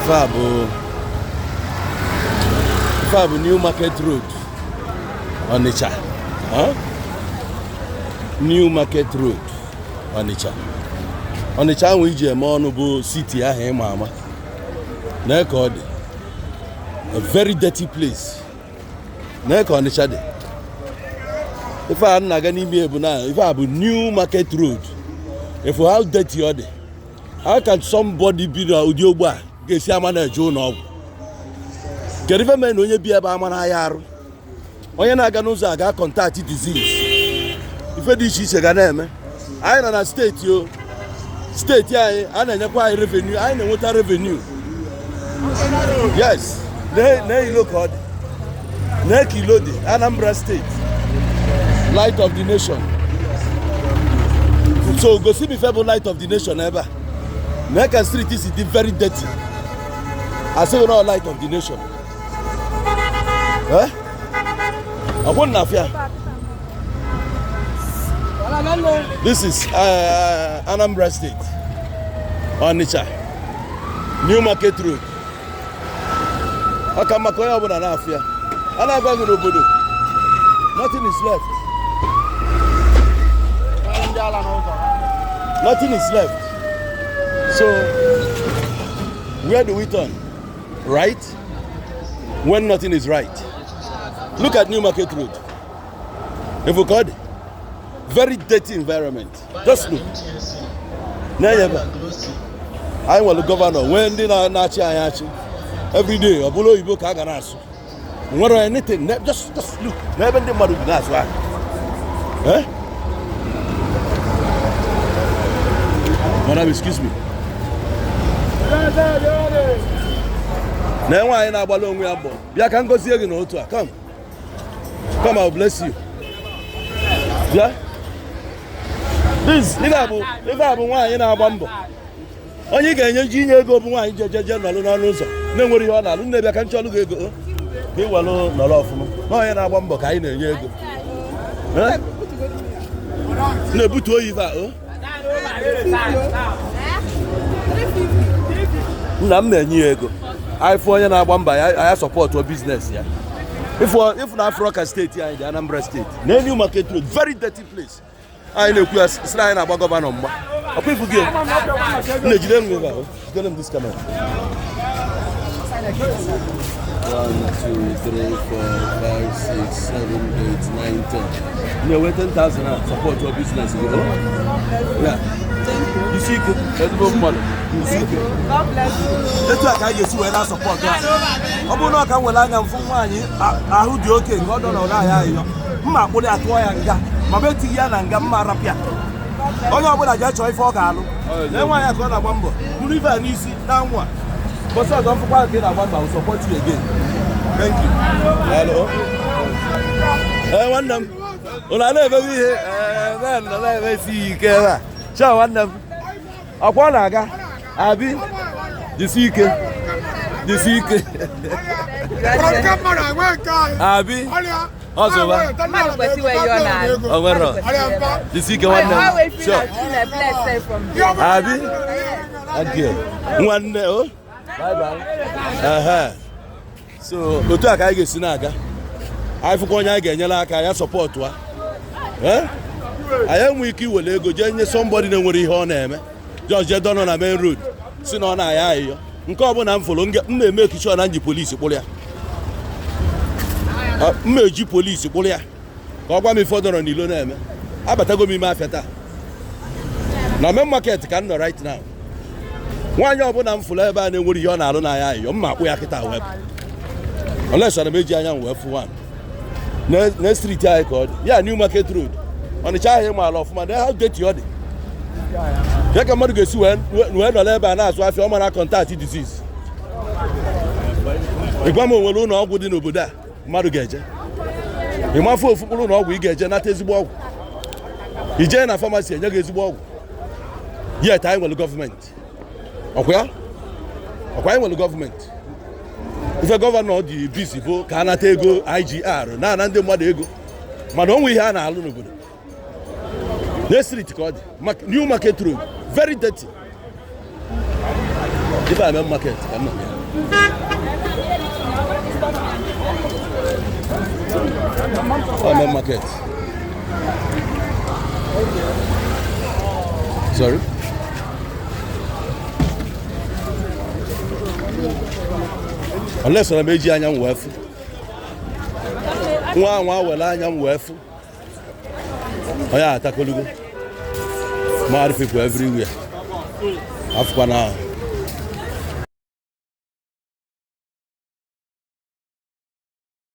Fab New Market Road, Onitsha. Huh? New Market Road, Onitsha. Onitsha we je mo city ahụ mama. Na ka a very dirty place. Na ka Onitsha dey. If I na ga n'ime ebu na, if I have New Market Road, if how dirty ọ dị. How can somebody be na udi ogba ga-esi ama na eje ụlọ ọgwụ? Kedu ife mere na onye bi ebe ama na ya arụ? Onye na-aga n'ụzọ aga contact disease. Ife dị iche iche ga na-eme. Anyị nọ na steeti o. Steeti anyị a na-enyekwa anyị revenue, anyị na-enweta revenue. Yes. Na ilo ka ọ dị. Na kilo dị Anambra State. Light of the nation. So go see me favorite light of the nation ebe. Make street is very dirty. I say we're not light of the nation. Eh? I won't have. This is Anambra State, Onitsha, New Market Road. Akamakoya obodo na afia. Ana agwa gị obodo. Nothing is left. Nothing is left. So where do we turn? Right? When nothing is right. Look at New Market Road. If we got very dirty environment. Just look. I want the governor. When they are not every day, a below you book Aganasu. What or anything, just look. Never the mother that's why. Eh? Madam, excuse me. Now I am alone with Abba. You can go see again. Come. Come, I'll bless you. Yeah? This, if I have one in our bumble. Only can you genius go one general no, no worry on that. Never can tell you go. He will not love me. No, in our bumble, I know you go. Huh? No, but to you, I for you now I support your business here. If not Africa State here in the Anambra State, New Market Road, very dirty place. I know you are sliding about governor. People give. Tell them this camera. 1, 2, 3, 4, 5, 6, 7, 8, 9, 10. You we're 10,000 now. Support your business. Yeah. You see, let's go money. You see, God bless you. Let's talk. I get you and I support you. I'm not going to lie and for money. I who do okay. God don't know that. Ma put that toy and got. My betty yan and gamma rapia. Oh, no, but I just try for Galo. Then why I got a bumble. You live an easy down one. But I don't forget to get a one. I will support you again. Thank you. Hello. I want them. Well, I never be here. Then I never see you. Show one them. I want Abi. The seeker. Abi. Also, the seeker one them. Sure. Abi. Thank you. One day. Oh. Bye bye. So, go to a guy get sinaga. I forgot again. You like I support one. Eh? I am with you. Will go join somebody that will on them. Just done on a main road. Soon on I. Nkobon am follow. Make sure that police. Meji police. Go me further on the loan. I better go me my feta. Now, my market can right now. One job on full ever and would you on your map? We are web. Unless I'm a major young web for one. Next street I called. Yeah, New Market Road. On the child, my love, man, how get you? Take a mother gets when the labor and ask why your man contact disease. The woman will know good in Obuda, Madugaja. The man for football, no, we get not as well. The general pharmacy, and you get well. Yet, I will the government. Okay? Okay, will the government. If the governor the busy, cannot take go IGR, now and the mother go. Madam, we have a little bit. Next street called New Market Road, very dirty. If I'm a market, I'm not here. I'm market. Sorry? Unless I'm a young wife. One young wife. Oh, yeah, Takolugo. Mad people everywhere. After now.